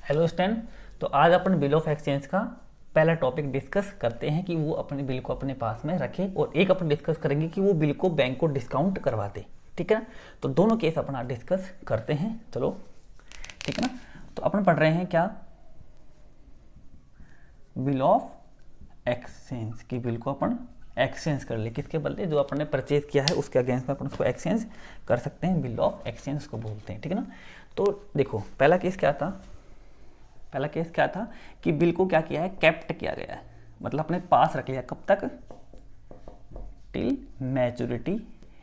Hello student. तो आज अपन bill of exchange का पहला टॉपिक डिस्कस करते हैं कि वो अपने बिल को अपने पास में रखे, और एक अपन डिस्कस करेंगे कि वो बिल को बैंक को डिस्काउंट करवा दे। ठीक है ना। तो दोनों केस अपन आज डिस्कस करते हैं। चलो ठीक है ना। तो अपन पढ़ रहे हैं क्या, बिल ऑफ एक्सचेंज की बिल को अपन एक्सचेंज कर ले, किसके बदले जो अपन ने परचेज किया है उसके अगेंस्ट में अपन उसको एक्सचेंज कर सकते हैं। बिल ऑफ एक्सचेंज को बोलते हैं। ठीक है ना। तो देखो पहला केस क्या था कि बिल को क्या किया है, कैप्ट किया गया है, मतलब अपने पास रख लिया। कब तक? टिल मैच्योरिटी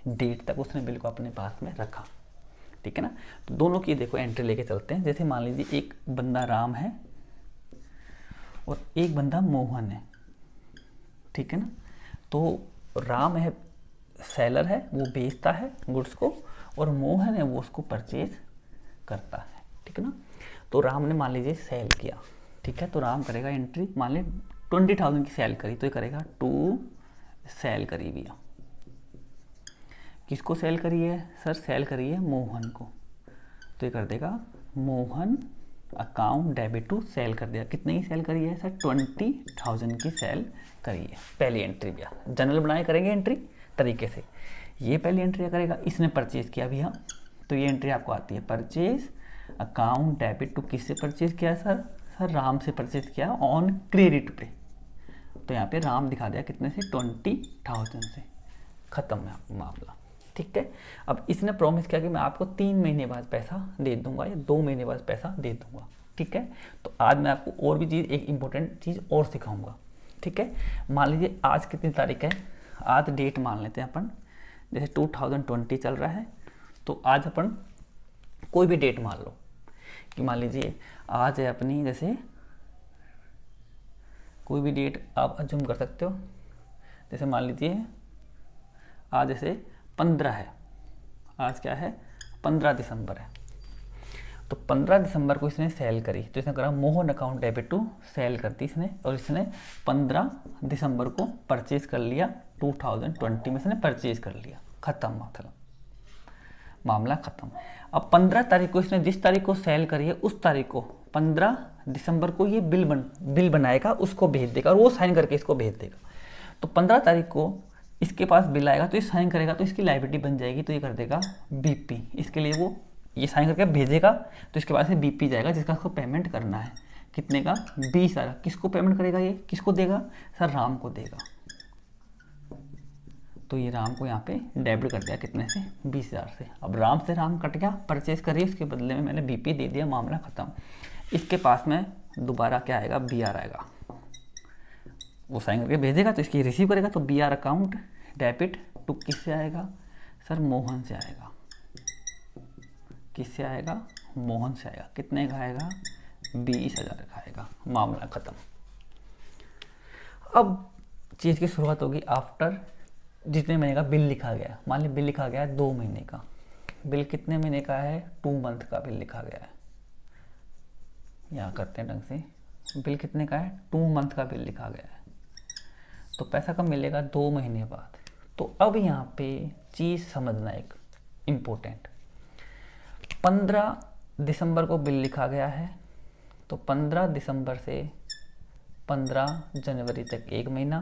डेट तक उसने बिल को अपने पास में रखा। ठीक है ना। तो दोनों की देखो एंट्री लेके चलते हैं। जैसे मान लीजिए एक बंदा राम है और एक बंदा मोहन है। ठीक है ना। तो राम है, सेलर है, वो बेचता है गुड्स को, और मोहन है वो उसको परचेज करता है। ठीक है ना। तो राम ने मान लीजिए सेल किया। ठीक है। तो राम करेगा एंट्री, मान ली 20,000 की सेल करी, तो ये करेगा टू सेल करी भैया। किसको सेल करी है सर? सेल करी है मोहन को, तो ये कर देगा Mohan account debit to sale कर दिया। कितने की सेल करी है सर? 20,000 की सेल करी है। पहली एंट्री भैया जनरल बनाए करेंगे एंट्री तरीके से। ये पहली एंट्री करेगा, इसने परचेज किया भैया, तो ये एंट्री आपको आती है परचेज अकाउंट डेबिट टू। किससे परचेज किया सर? सर राम से परचेज किया ऑन क्रेडिट पे। तो यहाँ पे राम दिखा दिया कितने से? 20,000 से। खत्म है मामला। ठीक है। अब इसने प्रॉमिस किया कि मैं आपको 3 महीने बाद पैसा दे दूंगा या 2 महीने बाद पैसा दे दूंगा। ठीक है। तो आज मैं आपको और भी चीज़, एक इंपॉर्टेंट चीज़ और सिखाऊंगा। ठीक है। मान लीजिए आज कितनी तारीख है, आज डेट मान लेते हैं अपन, जैसे 2020 चल रहा है, तो आज अपन कोई भी डेट मान लो कि मान लीजिए आज है अपनी, जैसे कोई भी डेट आप अज्यूम कर सकते हो। जैसे मान लीजिए आज जैसे 15 है, आज क्या है? 15 दिसंबर है। तो 15 दिसंबर को इसने सेल करी, तो इसने करा Mohan account debit to sale कर दी इसने, और इसने 15 दिसंबर को परचेज कर लिया। 2020 में इसने परचेज कर लिया। खत्म, मतलब मामला खत्म। अब 15 तारीख को इसने जिस तारीख को सेल करी है उस तारीख को 15 दिसंबर को ये बिल बनाएगा, उसको भेज देगा, और वो साइन करके इसको भेज देगा। तो 15 तारीख को इसके पास बिल आएगा, तो ये साइन करेगा, तो इसकी लायबिलिटी बन जाएगी, तो ये कर देगा बीपी। इसके लिए वो ये साइन करके भेजेगा, तो इसके पास से बीपी जाएगा, जिसका उसको पेमेंट करना है। कितने का? 20,000। किसको पेमेंट करेगा ये? किसको देगा सर? राम को देगा। तो ये राम को यहाँ पे डेबिट कर दिया, कितने से? 20,000 से। अब राम से राम कट गया, परचेज करिए, उसके बदले में मैंने बीपी दे दिया, मामला खत्म। इसके पास में दोबारा क्या आएगा? बीआर आएगा। वो साइन करके भेजेगा, तो इसकी रिसीव करेगा, तो बीआर अकाउंट डेबिट टू किससे आएगा सर? मोहन से आएगा। किससे आएगा? मोहन से आएगा। कितने का आएगा? 20,000 का आएगा। मामला खत्म। अब चीज़ की शुरुआत होगी आफ्टर जितने महीने का बिल लिखा गया। मान ली बिल लिखा गया है 2 महीने का। बिल कितने महीने का है? 2 मंथ का बिल लिखा गया है। यहाँ करते हैं ढंग से। बिल कितने का है? 2 मंथ का बिल लिखा गया है। तो पैसा कब मिलेगा? 2 महीने बाद। तो अब यहाँ पे चीज़ समझना एक इम्पोर्टेंट, 15 दिसंबर को बिल लिखा गया है, तो 15 दिसंबर से 15 जनवरी तक 1 महीना,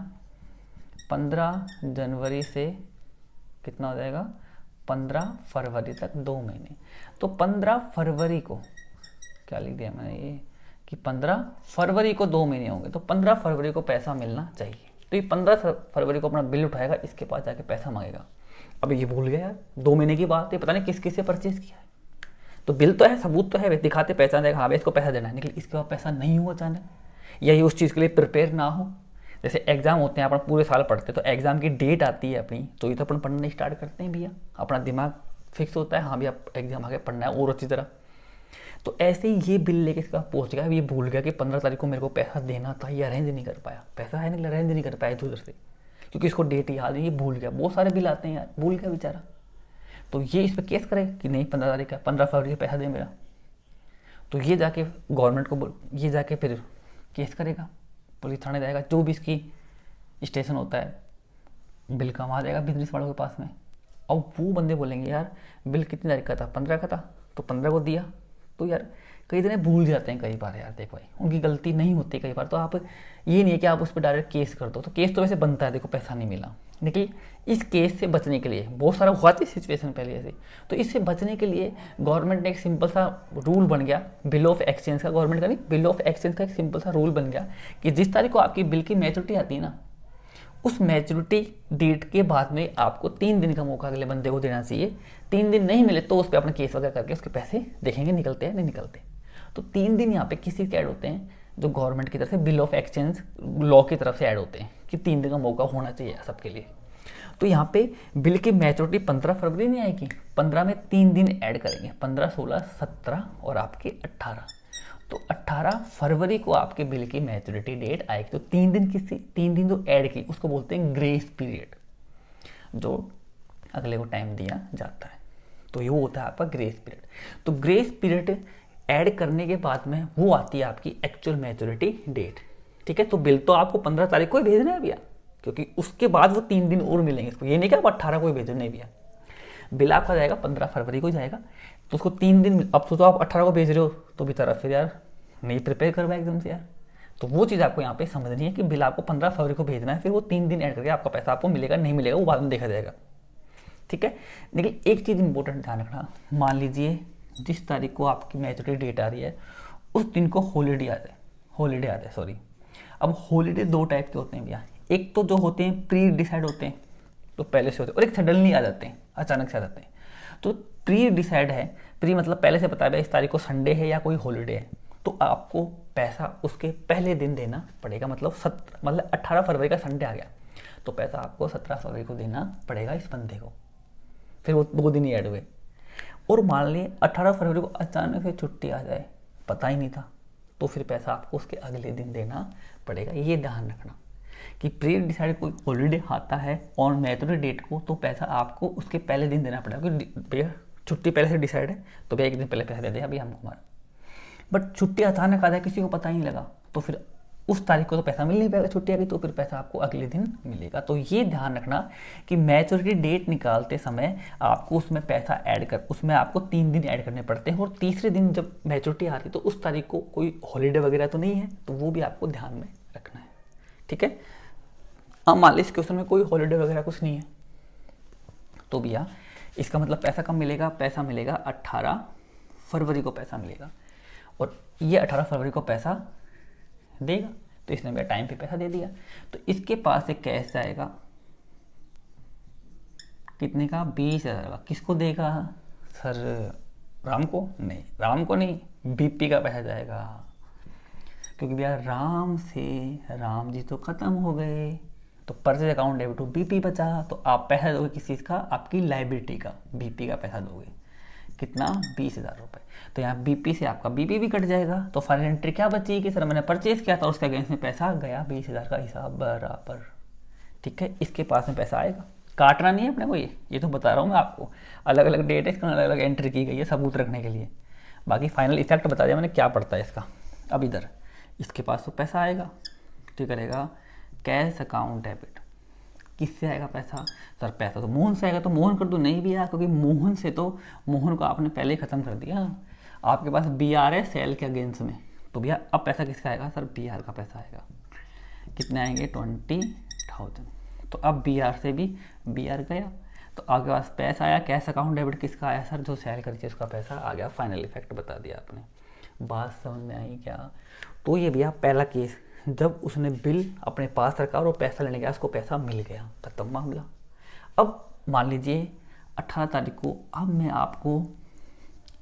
15 जनवरी से कितना हो जाएगा? 15 फरवरी तक 2 महीने। तो 15 फरवरी को क्या लिख दिया मैंने ये, कि 15 फरवरी को 2 महीने होंगे, तो 15 फरवरी को पैसा मिलना चाहिए। तो ये 15 फरवरी को अपना बिल उठाएगा, इसके पास जाके पैसा मांगेगा। अब ये भूल गया यार, 2 महीने की बात है, पता नहीं किस किस से परचेज किया है। तो बिल तो है, सबूत तो है, दिखाते पहचान देगा, हाँ भाई इसको पैसा देना है, लेकिन इसके बाद पैसा नहीं हुआ अचानक, या ये उस चीज़ के लिए प्रिपेयर ना हो। जैसे एग्जाम होते हैं, अपन पूरे साल पढ़ते हैं, तो एग्जाम की डेट आती है अपनी, तो ये तो अपन पढ़ना स्टार्ट करते हैं भैया, अपना दिमाग फिक्स होता है, हाँ भैया एग्जाम आगे पढ़ना है और अच्छी तरह। तो ऐसे ही ये बिल लेके इसका पहुंच गया, ये भूल गया कि 15 तारीख को मेरे को पैसा देना था, ये अरेंज नहीं कर पाया, पैसा है नहीं, अरेंज नहीं कर पाया इधर से, क्योंकि इसको डेट याद है, ये भूल गया। बहुत सारे बिल आते हैं यार, भूल गया बेचारा। तो ये इस पर केस करेगा कि नहीं 15 तारीख का, 15 फरवरी का पैसा दे मेरा। तो ये जाके गवर्नमेंट को ये जाके फिर केस करेगा, पुलिस थाने जाएगा, जो भी इसकी स्टेशन होता है, बिल का वहाँ जाएगा बिजनेस वालों के पास में। अब वो बंदे बोलेंगे यार बिल कितनी तारीख का था? 15 का था, तो 15 को दिया। तो यार कई जने भूल जाते हैं कई बार यार, देखो भाई उनकी गलती नहीं होती कई बार, तो आप ये नहीं है कि आप उस पर डायरेक्ट केस कर दो, तो केस तो वैसे बनता है, देखो पैसा नहीं मिला, लेकिन इस केस से बचने के लिए बहुत सारा हुआ थी सिचुएशन पहले ऐसे, तो इससे बचने के लिए गवर्नमेंट ने एक सिंपल सा रूल बन गया, बिल ऑफ एक्सचेंज का, गवर्नमेंट का नहीं, बिल ऑफ एक्सचेंज का एक सिंपल सा रूल बन गया कि जिस तारीख को आपकी बिल की मैच्योरिटी आती है ना, उस मैच्योरिटी डेट के बाद में आपको 3 दिन का मौका अगले बंदे को देना चाहिए। 3 दिन नहीं मिले तो उस पर अपना केस वगैरह करके उसके पैसे देखेंगे निकलते हैं नहीं निकलते। तो 3 दिन यहाँ पे किसी के ऐड होते हैं, जो गवर्नमेंट की तरफ से बिल ऑफ एक्सचेंज लॉ की तरफ से ऐड होते हैं कि 3 दिन का मौका होना चाहिए सबके लिए। तो यहाँ पे बिल की मैच्योरिटी 15 फरवरी नहीं आएगी, 15 में 3 दिन ऐड करेंगे, 15, 16, 17 और आपके 18। तो 18 फरवरी को आपके बिल की मैच्योरिटी डेट आएगी। तो 3 दिन किसी 3 दिन जो ऐड की उसको बोलते हैं ग्रेस पीरियड, जो अगले को टाइम दिया जाता है। तो ये होता है आपका ग्रेस पीरियड। तो ग्रेस पीरियड ऐड करने के बाद में वो आती है आपकी एक्चुअल मैच्योरिटी डेट। ठीक है, तो बिल तो आपको 15 तारीख को ही भेजना है भैया, क्योंकि उसके बाद वो 3 दिन और मिलेंगे इसको, ये नहीं कि आप 18 को ही भेजो, नहीं भैया। बिल आपका जाएगा 15 फरवरी को जाएगा, तो उसको 3 दिन, अब तो आप 18 को भेज रहे हो तो बेचारा फिर यार नहीं प्रिपेयर करवा एकदम से यार। तो वो चीज़ आपको यहाँ पे समझनी है कि बिल आपको 15 फरवरी को भेजना है, फिर वो 3 दिन ऐड करके आपका पैसा आपको मिलेगा नहीं मिलेगा वो बाद में देखा जाएगा। ठीक है, लेकिन एक चीज़ इंपॉर्टेंट ध्यान रखना, मान लीजिए जिस तारीख को आपकी मैच्योरिटी डेट आ रही है उस दिन को हॉलीडे आ जाए सॉरी। अब हॉलीडे 2 टाइप के होते हैं भैया, एक तो जो होते हैं प्री डिसाइड होते हैं, तो पहले से होते हैं, और एक सडनली आ जाते हैं, अचानक से आ जाते हैं। तो प्री डिसाइड है, प्री मतलब पहले से पता है इस तारीख को संडे है या कोई हॉलीडे है, तो आपको पैसा उसके पहले दिन देना पड़ेगा। मतलब 18 फरवरी का संडे आ गया तो पैसा आपको 17 फरवरी को देना पड़ेगा इस बंदे को, फिर वो 2 दिन ही ऐड हुए। और मान ली 18 फरवरी को अचानक से छुट्टी आ जाए, पता ही नहीं था, तो फिर पैसा आपको उसके अगले दिन देना पड़ेगा। ये ध्यान रखना कि प्री डिसाइड कोई हॉलीडे आता है और मैच्योरिटी डेट को, तो पैसा आपको उसके पहले दिन देना पड़ेगा, क्योंकि भैया छुट्टी पहले से डिसाइड है तो भैया 1 दिन पहले पैसा दे दे अभी हमको हमारा। बट छुट्टी अचानक आ जाए, किसी को पता ही नहीं लगा, तो फिर उस तारीख को तो पैसा मिल नहीं पाएगा, छुट्टी आ गई तो फिर पैसा आपको अगले दिन मिलेगा। तो ये ध्यान रखना कि मैच्योरिटी डेट निकालते समय आपको उसमें पैसा ऐड कर, उसमें आपको 3 दिन ऐड करने पड़ते हैं, और तीसरे दिन जब मैच्योरिटी आ रही तो उस तारीख को कोई हॉलीडे वगैरह तो नहीं है, तो वो भी आपको ध्यान में रखना है। ठीक है, अब मान ली इस क्वेश्चन में कोई हॉलीडे वगैरह कुछ नहीं है, तो भैया इसका मतलब पैसा कब मिलेगा, पैसा मिलेगा 18 फरवरी को पैसा मिलेगा, और ये 18 फरवरी को पैसा देगा, तो इसने भैया टाइम पे पैसा दे दिया। तो इसके पास एक कैश जाएगा कितने का, 20,000 का। किसको देगा सर, राम को? नहीं, राम को नहीं, बीपी का पैसा जाएगा, क्योंकि भैया राम जी तो खत्म हो गए, तो purchase account debit to BP बचा, तो आप पैसा दोगे किस चीज़ का, आपकी लाइबिलिटी का, बीपी का पैसा दोगे। कितना, 20,000 रुपये। तो यहाँ बीपी से आपका बीपी भी कट जाएगा, तो फाइनल एंट्री क्या बची कि सर मैंने परचेज किया था और उसके अगेंस्ट में पैसा गया 20,000 का हिसाब बराबर। ठीक है, इसके पास में पैसा आएगा, काटना नहीं है अपने को, ये तो बता रहा हूँ मैं आपको, अलग अलग डेट है, इसका अलग अलग एंट्री की गई है सबूत रखने के लिए। बाकी फाइनल इफेक्ट बता दिया मैंने क्या पड़ता है इसका। अब इधर इसके पास तो पैसा आएगा, तो करेगा कैश अकाउंट डेबिट। किससे आएगा पैसा, सर पैसा तो मोहन से आएगा, तो मोहन कर दो, नहीं भी आया क्योंकि मोहन को आपने पहले ही ख़त्म कर दिया, आपके पास BR है सेल के अगेंस्ट में, तो भैया अब पैसा किसका आएगा, सर BR का पैसा आएगा। कितने आएंगे, 20,000। तो अब BR से भी BR गया, तो आपके पास पैसा आया, कैश अकाउंट डेबिट किसका आया, सर जो सेल करी उसका पैसा आ गया। फाइनल इफेक्ट बता दिया आपने, बात समझ में आई क्या? तो ये भैया पहला केस, जब उसने बिल अपने पास रखा और वो पैसा लेने गया, उसको पैसा मिल गया, खत्म मामला। अब मान लीजिए 18 तारीख को, अब मैं आपको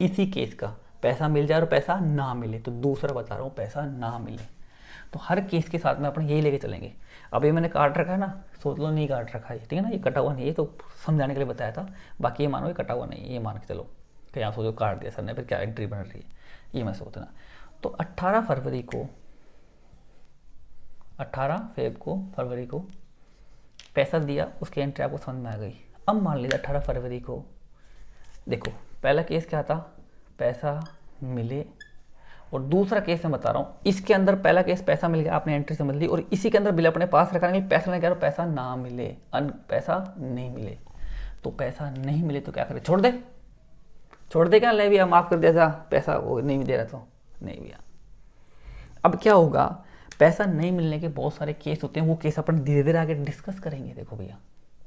इसी केस का पैसा मिल जाए और पैसा ना मिले, तो दूसरा बता रहा हूँ पैसा ना मिले, तो हर केस के साथ में अपन यही लेके चलेंगे। अब ये मैंने काट रखा है ना, सोच लो नहीं काट रखा है, ठीक है ना, ये कटा हुआ नहीं है, तो समझाने के लिए बताया था, बाकी ये मानो ये कटा हुआ नहीं है, ये मान के चलो कि यहाँ सोचो काट दिया सर ने, फिर क्या एंट्री बन रही है, ये मैं सोचना। तो 18 फरवरी को पैसा दिया, उसकी एंट्री आपको समझ में आ गई। अब मान लीजिए 18 फरवरी को, देखो पहला केस क्या था, पैसा मिले, और दूसरा केस मैं बता रहा हूँ, इसके अंदर पहला केस पैसा मिल गया, आपने एंट्री समझ ली, और इसी के अंदर बिल अपने पास रखा नहीं, पैसा नहीं, पैसा ना मिले, पैसा नहीं मिले। तो पैसा नहीं मिले तो क्या करे, छोड़ दे क्या, ले भैया माफ़ कर दिया था, पैसा वो नहीं दे रहा, तो नहीं भैया। अब क्या होगा, पैसा नहीं मिलने के बहुत सारे केस होते हैं, वो केस अपन धीरे धीरे आगे डिस्कस करेंगे। देखो भैया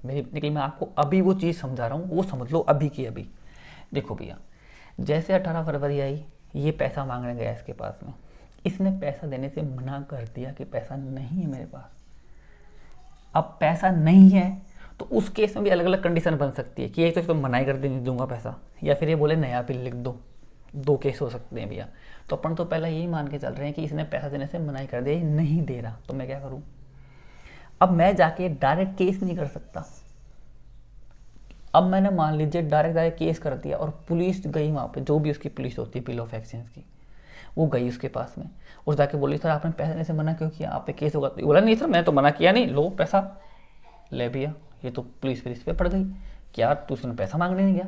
लेकिन मैं आपको अभी वो चीज़ समझा रहा हूँ, वो समझ लो अभी की अभी। देखो भैया, जैसे 18 फरवरी आई, ये पैसा मांगने गया इसके पास में, इसने पैसा देने से मना कर दिया कि पैसा नहीं है मेरे पास। अब पैसा नहीं है तो उस केस में भी अलग अलग कंडीशन बन सकती है कि एक तो मनाही कर दे, नहीं दूंगा पैसा, या फिर ये बोले नया बिल लिख दो। दो केस हो सकते हैं भैया। तो अपन तो पहले यही मान के चल रहे हैं कि इसने पैसा देने से मनाही कर दिया, नहीं दे रहा, तो मैं क्या करूं? अब मैं जाके डायरेक्ट केस नहीं कर सकता। अब मैंने मान लीजिए डायरेक्ट केस कर दिया और पुलिस गई वहाँ पे, जो भी उसकी पुलिस होती है बिल ऑफ एक्सचेंज की, वो गई उसके पास में और जाके बोली सर आपने पैसा देने से मना क्यों किया, आप पे केस होगा। तो बोला नहीं सर मैं तो मना किया नहीं, लो पैसा ले भैया। ये तो पुलिस पे पड़ गई कि यार तू उसने पैसा मांगने नहीं गया।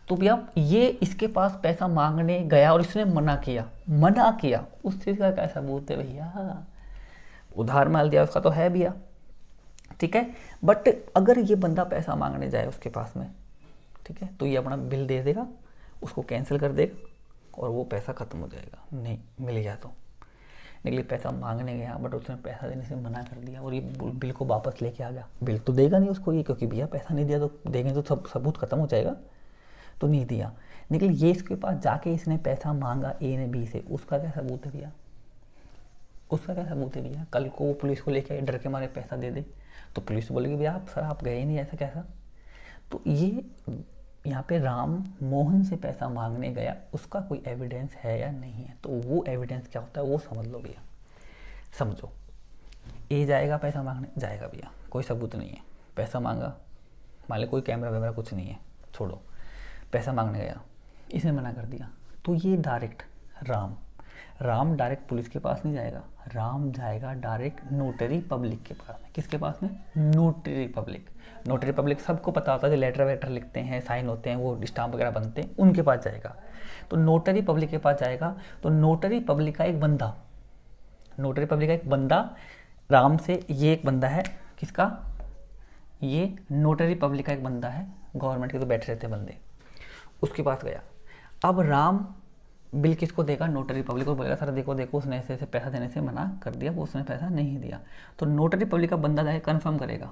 तो भैया ये इसके पास पैसा मांगने गया और इसने मना किया, उस चीज़ का क्या सबूत है भैया? उधार माल दिया उसका तो है भैया, ठीक है। बट अगर ये बंदा पैसा मांगने जाए उसके पास में, ठीक है, तो ये अपना बिल दे देगा, उसको कैंसिल कर देगा और वो पैसा ख़त्म हो जाएगा। नहीं मिल गया तो निकली, पैसा मांगने गया बट उसने पैसा देने से मना कर दिया और ये बिल को वापस लेके आ गया। बिल तो देगा नहीं उसको ये, क्योंकि भैया पैसा नहीं दिया तो देंगे तो सब सबूत खत्म हो जाएगा, तो नहीं दिया। लेकिन ये इसके पास जाके इसने पैसा मांगा ए ने बी से, उसका क्या सबूत है भैया? उसका क्या सबूत है भैया? कल को वो पुलिस को लेके डर के मारे पैसा दे दे तो पुलिस बोलेगी भैया आप सर आप गए ही नहीं, ऐसा कैसा? तो ये यहाँ पे राम मोहन से पैसा मांगने गया, उसका कोई एविडेंस है या नहीं है? तो वो एविडेंस क्या होता है वो समझ लो भैया। समझो, ए जाएगा पैसा मांगने, जाएगा भैया, कोई सबूत नहीं है, पैसा मांगा, मान लो कोई कैमरा वैमरा कुछ नहीं है, छोड़ो, पैसा मांगने गया, इसने मना कर दिया, तो ये डायरेक्ट राम डायरेक्ट पुलिस के पास नहीं जाएगा, राम जाएगा डायरेक्ट नोटरी पब्लिक के पास में। किसके पास में? नोटरी पब्लिक सबको पता होता है, जो लेटर वेटर लिखते हैं, साइन होते हैं, वो स्टाम्प वगैरह बनते हैं, उनके पास जाएगा। तो नोटरी पब्लिक के पास जाएगा, तो नोटरी पब्लिक का एक बंदा राम से, ये एक बंदा है किसका? ये नोटरी पब्लिक का एक बंदा है, गवर्नमेंट के तो बैठे रहते बंदे, उसके पास गया। अब राम बिल किसको देगा? नोटरी पब्लिक को बोलेगा सर देखो उसने ऐसे पैसा देने से मना कर दिया, वो उसने पैसा नहीं दिया। तो नोटरी पब्लिक का बंदा जाके कन्फर्म करेगा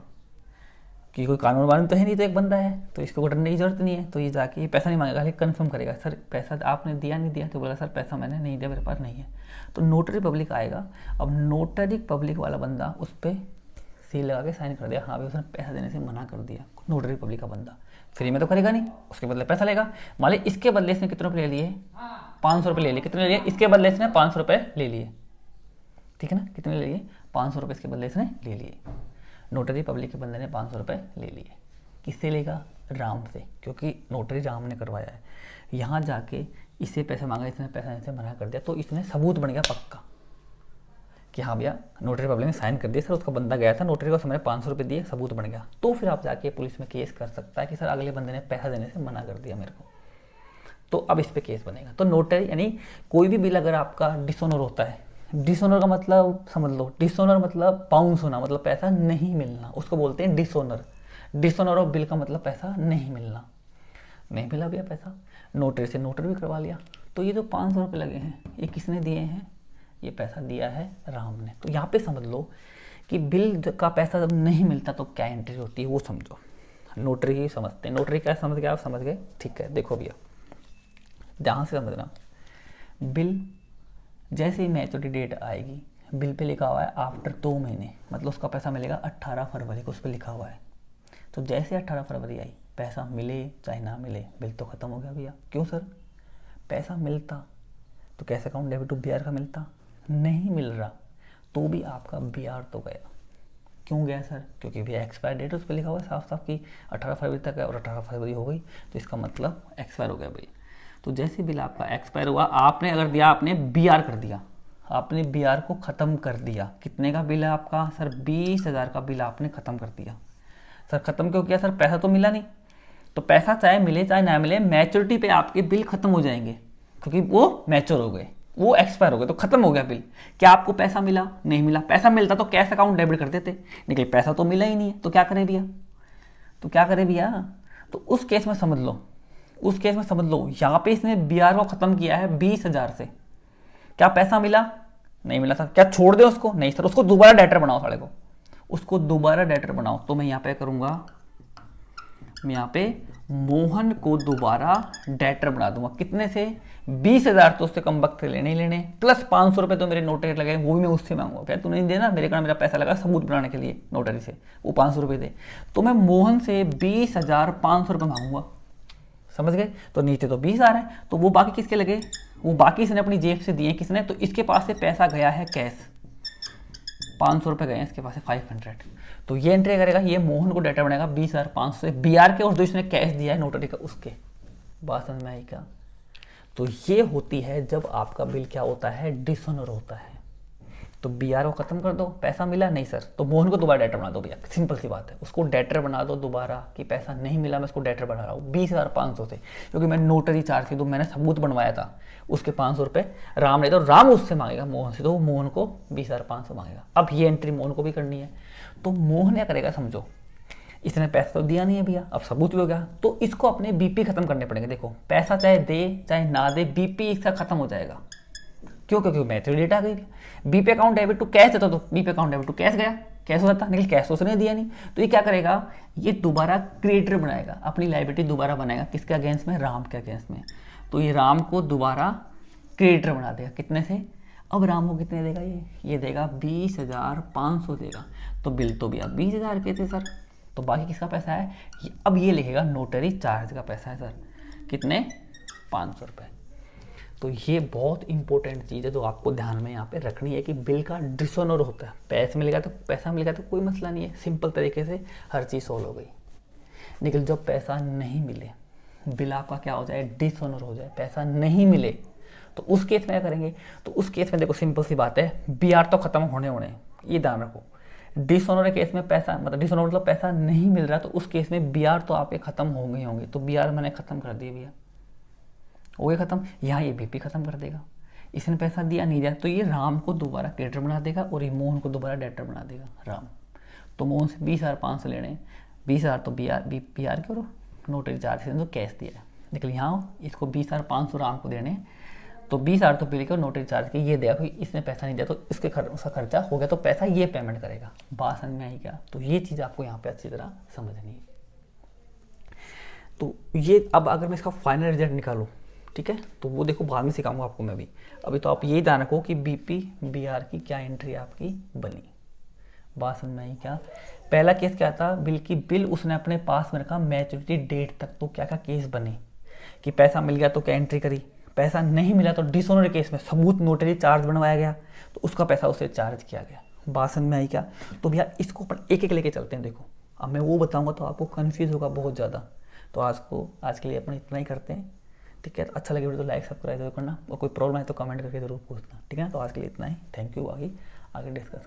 कि कोई कानून वानून तो है नहीं, तो एक बंदा है तो इसको डरने की जरूरत नहीं है, तो ये जाके ये पैसा नहीं मांगेगा, लेकिन कन्फर्म करेगा सर पैसा आपने दिया नहीं दिया, तो बोला सर पैसा मैंने नहीं दिया, मेरे पास नहीं है। तो नोटरी पब्लिक आएगा, अब नोटरी पब्लिक वाला बंदा उस पर सील लगा के साइन कर दिया, हाँ भाई उसने पैसा देने से मना कर दिया। नोटरी पब्लिक का बंदा फ्री में तो करेगा नहीं, उसके बदले पैसा लेगा। मान ली इसके बदले इसने कितने रुपये ले लिए? 500 रुपये ले लिए। कितने ले लिए? इसके बदले इसने 500 रुपये ले लिए, ठीक है ना? कितने ले लिए? 500 रुपये इसके बदले इसने ले लिए। नोटरी पब्लिक के बंदे ने 500 रुपये ले लिए। किससे लेगा? राम से, क्योंकि नोटरी राम ने करवाया है। यहाँ जाके इससे पैसा मांगा, इसने पैसा इनसे मना कर दिया, तो इसने सबूत बन गया पक्का कि हाँ भैया नोटरी पब्लिक ने साइन कर दिया, सर उसका बंदा गया था नोटरी को, मैंने 500 रुपये दिए, सबूत बन गया। तो फिर आप जाके पुलिस में केस कर सकता है कि सर अगले बंदे ने पैसा देने से मना कर दिया मेरे को, तो अब इस पर केस बनेगा। तो नोटरी यानी कोई भी बिल अगर आपका डिसऑनर होता है, डिसऑनर का मतलब समझ लो, डिसऑनर मतलब बाउंस होना, मतलब पैसा नहीं मिलना, उसको बोलते हैं डिसऑनर ऑफ बिल का मतलब पैसा नहीं मिलना। नहीं मिला भैया पैसा, नोटरी से नोटरी भी करवा लिया, तो ये जो 500 रुपये लगे हैं ये किसने दिए हैं? ये पैसा दिया है राम ने। तो यहाँ पे समझ लो कि बिल का पैसा जब नहीं मिलता तो क्या एंट्री होती है वो समझो। नोटरी ही समझते हैं, नोटरी क्या समझ गए आप? समझ गए, ठीक है। देखो भैया ध्यान से समझना, बिल जैसे ही मैच्योरिटी डेट आएगी, बिल पे लिखा हुआ है आफ्टर 2 महीने, मतलब उसका पैसा मिलेगा 18 फरवरी को, उस पर लिखा हुआ है। तो जैसे 18 फरवरी आई, पैसा मिले चाहे ना मिले, बिल तो ख़त्म हो गया भैया। क्यों सर? पैसा मिलता तो cash account debit to BR का मिलता, नहीं मिल रहा तो भी आपका BR तो गया। क्यों गया सर? क्योंकि भैया एक्सपायर डेट उस पर लिखा हुआ है साफ साफ कि 18 फरवरी तक है और 18 फरवरी हो गई, तो इसका मतलब एक्सपायर हो गया बिल। तो जैसे बिल आपका एक्सपायर हुआ, आपने अगर दिया, आपने BR कर दिया, आपने BR को ख़त्म कर दिया। कितने का बिल है आपका? सर 20,000 का बिल आपने ख़त्म कर दिया। सर ख़त्म क्यों किया? सर पैसा तो मिला नहीं, तो पैसा चाहे मिले चाहे ना मिले, मैच्योरिटी पे आपके बिल ख़त्म हो जाएंगे, क्योंकि वो मैच्योर हो गए, वो एक्सपायर हो गए, तो खत्म हो गया बिल। क्या आपको पैसा मिला? नहीं मिला। पैसा मिलता तो कैश अकाउंट डेबिट कर देते, लेकिन पैसा तो मिला ही नहीं है, तो क्या करें भैया? तो उस केस में समझ लो, यहाँ पे इसने BR को ख़त्म किया है 20,000 से, क्या पैसा मिला? नहीं मिला सर। क्या छोड़ दे उसको? नहीं सर, उसको दोबारा डेटर बनाओ साले को, उसको दोबारा डेटर बनाओ। तो मैं यहाँ पे करूँगा, मैं यहाँ पे मोहन को दोबारा डेटर बना दूंगा। कितने से? 20,000 तो उससे कम वक्त से लेने ही लेने, प्लस 500 रुपये तो मेरे नोटरी लगे, वो भी मैं उससे मांगूंगा। क्या तूने नहीं देना? मेरे कारण मेरा पैसा लगा सबूत बनाने के लिए नोटरी से, वो 500 रुपये दे। तो मैं मोहन से 20,500 रुपये मांगूंगा। समझ गए? तो नीचे तो 20 आ रहा है, तो वो बाकी किसके लगे? वो बाकी इसने अपनी जेब से दिए किसने? तो इसके पास से पैसा गया है कैश, 500 रुपये गए हैं इसके पास से, 500। तो ये एंट्री करेगा, ये मोहन को डेटा बनाएगा 20,500 से BR के, और जो इसने कैश दिया है नोटरी का उसके। बात समझ में आई क्या? तो ये होती है जब आपका बिल क्या होता है? डिसऑनर होता है। तो BR को खत्म कर दो, पैसा मिला नहीं सर, तो मोहन को दोबारा डेटर बना दो भैया, सिंपल सी बात है। उसको डेटर बना दो दोबारा कि पैसा नहीं मिला, मैं उसको डेटर बना रहा हूँ 20,500 से, क्योंकि मैंने नोटरी चार्ज की, तो मैंने सबूत बनवाया था। उसके 500 रुपये राम ने, तो राम उससे मांगेगा मोहन से, तो वो मोहन को 20,500 मांगेगा। अब ये एंट्री मोहन को भी करनी है। तो मोहन क्या करेगा? समझो, इसने पैसा तो दिया नहीं है भैया, अब सबूत भी हो गया, तो इसको अपने BP खत्म करने पड़ेंगे। देखो, पैसा चाहे दे चाहे ना दे, BP इसका खत्म हो जाएगा। क्यों? क्योंकि मैथड डेट आ गई। BP account debit to cash देता, तो BP account debit to cash गया, कैश हो जाता, लेकिन कैश उसने दिया नहीं। तो ये क्या करेगा? ये दोबारा क्रिएटर बनाएगा, अपनी लाइबिलिटी दोबारा बनाएगा। किसके अगेंस्ट में? राम के अगेंस्ट में। तो ये राम को दोबारा क्रिएटर बना देगा। कितने से? अब राम को कितने देगा? ये देगा 20,500 देगा। तो बिल तो भैया 20,000 के थे सर, तो बाकी किसका पैसा है? अब ये लिखेगा नोटरी चार्ज का पैसा है सर, कितने? 500 रुपये। तो ये बहुत इंपॉर्टेंट चीज़ है जो आपको ध्यान में यहाँ पे रखनी है कि बिल का डिसऑनर होता है। पैसा मिलेगा तो कोई मसला नहीं है, सिंपल तरीके से हर चीज़ सॉल्व हो गई। लेकिन जब पैसा नहीं मिले, बिल आपका क्या हो जाए? डिसऑनर हो जाए, पैसा नहीं मिले, तो उस केस में क्या करेंगे? तो उस केस में देखो, सिंपल सी बात है, BR तो खत्म होने, ये ध्यान रखो। डिसऑनर केस में पैसा, मतलब डिसऑनर मतलब पैसा नहीं मिल रहा, तो उस केस में BR तो आपके खत्म होंगे। तो BR मैंने खत्म कर दिए भैया, हो गया खत्म। यहाँ ये BP खत्म कर देगा। इसने पैसा दिया नहीं दिया, तो ये राम को दोबारा क्रेडिटर बना देगा, और ये मोहन को दोबारा डेटर बना देगा राम। तो मोहन से 20,500 लेने, 20,000 तो BR के, और नोटरी चार्ज से तो कैश दिया है। लेकिन यहाँ इसको 20,500 राम को देने, तो 20,000 तो बिल के और नोटरी चार्ज के ये देगा, कोई इसने पैसा नहीं दिया, तो इसके उसका खर्चा हो गया, तो पैसा ये पेमेंट करेगा। बात समझ में आई क्या? तो ये चीज़ आपको यहाँ पे अच्छी तरह समझनी है। तो ये अब अगर मैं इसका फाइनल रिजल्ट निकालूँ, ठीक है, तो वो देखो बाद में सिखाऊंगा आपको मैं भी। अभी तो आप यही ध्यान रखो कि BP BR की क्या एंट्री आपकी बनी। बात समझ में आई क्या? पहला केस क्या था? बिल उसने अपने पास में रखा मैच्योरिटी डेट तक। तो क्या क्या केस बने कि पैसा मिल गया तो क्या एंट्री करी, पैसा नहीं मिला तो डिसऑनर केस में सबूत नोटरी चार्ज बनवाया गया, तो उसका पैसा उसे चार्ज किया गया। बात समझ में आई क्या? तो भैया इसको अपन एक एक लेके चलते हैं। देखो, अब मैं वो बताऊंगा तो आपको कन्फ्यूज होगा बहुत ज़्यादा। तो आज के लिए अपन इतना ही करते हैं, ठीक है? अच्छा लगे वीडियो तो लाइक सब्सक्राइब जरूर करना, और कोई प्रॉब्लम है तो कमेंट करके जरूर पूछना, ठीक है? तो आज के लिए इतना ही, थैंक यू। आगे डिस्कस